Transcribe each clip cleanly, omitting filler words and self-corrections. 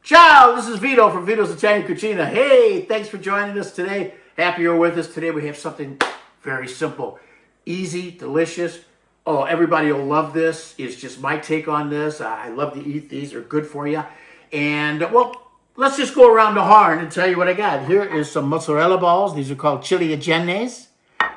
Ciao, this is Vito from Vito's Italian Cucina. Hey, thanks for joining us today. Happy you're with us. Today we have something very simple, easy, delicious. Oh, everybody will love this. It's just my take on this. I love to eat these. They're good for you. And, well, let's just go around the horn and tell you what I got. Here is some mozzarella balls. These are called ciliegine.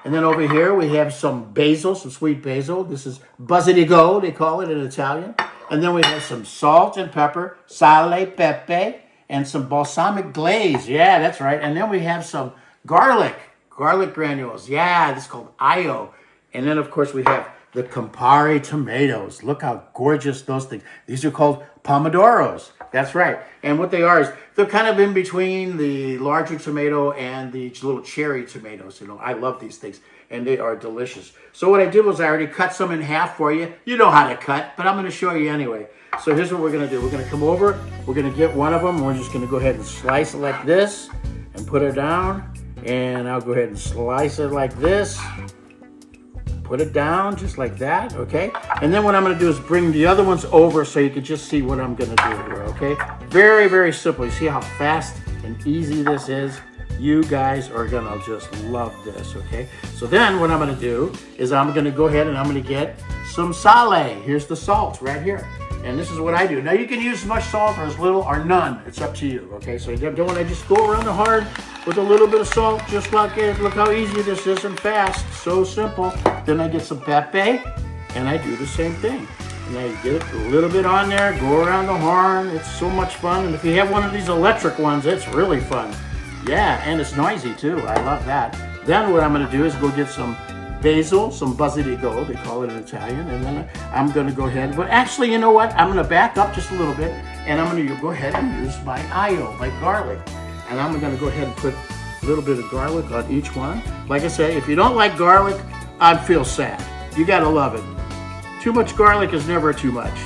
And then over here we have some basil, some sweet basil. This is basilico, they call it in Italian. And then we have some salt and pepper, sale, pepe, and some balsamic glaze. Yeah, that's right. And then we have some garlic granules. Yeah, this is called aglio. And then, of course, we have the Campari tomatoes. Look how gorgeous those things. These are called pomodoros. That's right. And what they are is they're kind of in between the larger tomato and the little cherry tomatoes. You know, I love these things, and they are delicious. So what I did was I already cut some in half for you. You know how to cut, but I'm going to show you anyway. So here's what we're going to do. We're going to come over. We're going to get one of them. And we're just going to go ahead and slice it like this and put it down. And I'll go ahead and slice it like this. Put it down just like that, okay? And then what I'm gonna do is bring the other ones over so you can just see what I'm gonna do here, okay? Very, very simple. You see how fast and easy this is? You guys are gonna just love this, okay? So then what I'm gonna do is I'm gonna go ahead and I'm gonna get some sale. Here's the salt right here. And this is what I do. Now you can use as much salt or as little or none. It's up to you, okay? So you don't want to just go around the horn with a little bit of salt, just like it. Look how easy this is and fast. So simple. Then I get some pepe, and I do the same thing. And I get a little bit on there, go around the horn. It's so much fun. And if you have one of these electric ones, it's really fun. Yeah, and it's noisy too. I love that. Then what I'm going to do is go get some basil, some basilico, they call it in Italian, and then I'm going to go ahead. But actually, you know what? I'm going to back up just a little bit, and I'm going to go ahead and use my aglio, my garlic. And I'm going to go ahead and put a little bit of garlic on each one. Like I say, if you don't like garlic, I'd feel sad. You got to love it. Too much garlic is never too much.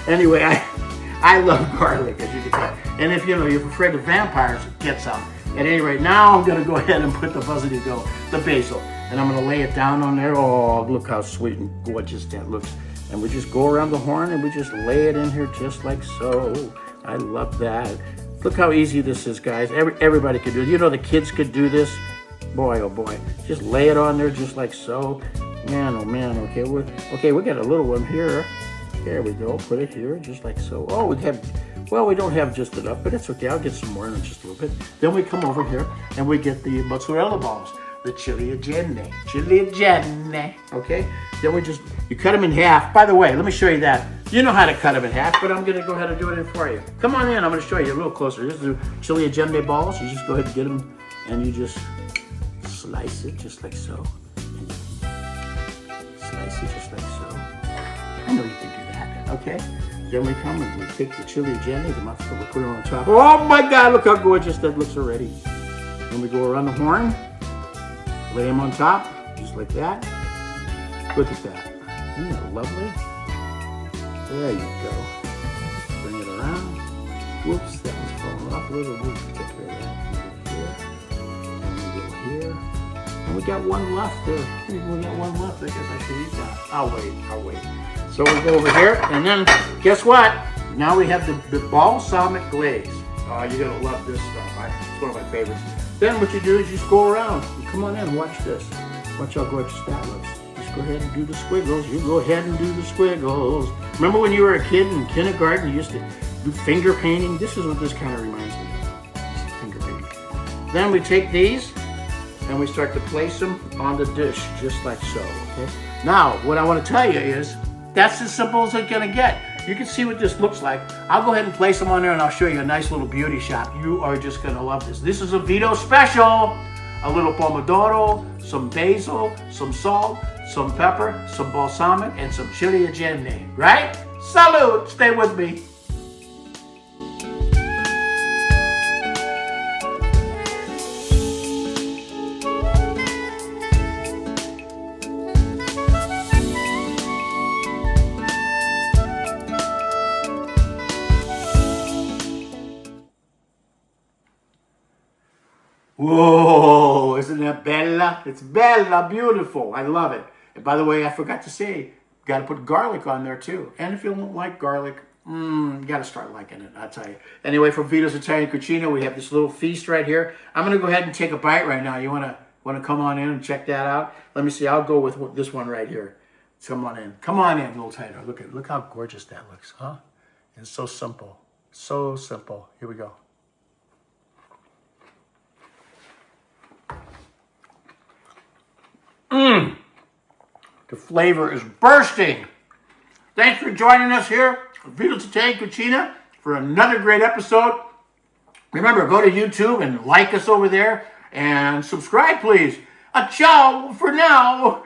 Anyway, I love garlic, as you can tell. And if you're afraid of vampires, get some. At any rate, now I'm going to go ahead and put the basilico, the basil, and I'm going to lay it down on there. Oh, look how sweet and gorgeous that looks. And we just go around the horn and we just lay it in here just like so. I love that. Look how easy this is, guys. Everybody could do it. You know, the kids could do this. Boy, oh boy. Just lay it on there just like so. Man, oh man. Okay, we got a little one here. There we go. Put it here just like so. Oh, we don't have just enough, but it's okay. I'll get some more in just a little bit. Then we come over here and we get the mozzarella balls, the ciliegine, okay? Then you cut them in half. By the way, let me show you that. You know how to cut them in half, but I'm gonna go ahead and do it for you. Come on in, I'm gonna show you a little closer. This is the ciliegine balls. You just go ahead and get them and you just slice it just like so. And slice it just like so. I know you can do that, okay? Then we come and we take the ciliegine, we put it on top. Oh my God, look how gorgeous that looks already. Then we go around the horn, lay them on top, just like that. Look at that. Isn't that lovely? There you go. Bring it around. Whoops, that one's falling off a little bit. Take care of that. We go here, and we go here. And we got one left there. We got one left. I guess I should eat that. I'll wait. So we go over here, and then guess what? Now we have the balsamic glaze. Oh, you're gonna love this stuff. It's one of my favorites. Then what you do is you just go around. Come on in, watch this. Watch how gorgeous that looks. Just go ahead and do the squiggles. You go ahead and do the squiggles. Remember when you were a kid in kindergarten, you used to do finger painting? This is what this kind of reminds me of. Finger painting. Then we take these and we start to place them on the dish, just like so, okay? Now, what I want to tell you is, that's as simple as it's gonna get. You can see what this looks like. I'll go ahead and place them on there and I'll show you a nice little beauty shot. You are just gonna love this. This is a Vito special. A little pomodoro, some basil, some salt, some pepper, some balsamic, and some ciliegine, right? Salute, stay with me. Whoa, isn't that bella? It's bella, beautiful. I love it. And by the way, I forgot to say, got to put garlic on there too. And if you don't like garlic, You got to start liking it, I'll tell you. Anyway, from Vito's Italian Cucina, we have this little feast right here. I'm going to go ahead and take a bite right now. You want to come on in and check that out? Let me see. I'll go with this one right here. Come on in. Come on in, little tighter. Look how gorgeous that looks, huh? It's so simple. So simple. Here we go. The flavor is bursting. Thanks for joining us here at Vito's Italian Cucina for another great episode. Remember, go to YouTube and like us over there and subscribe, please. Ciao for now.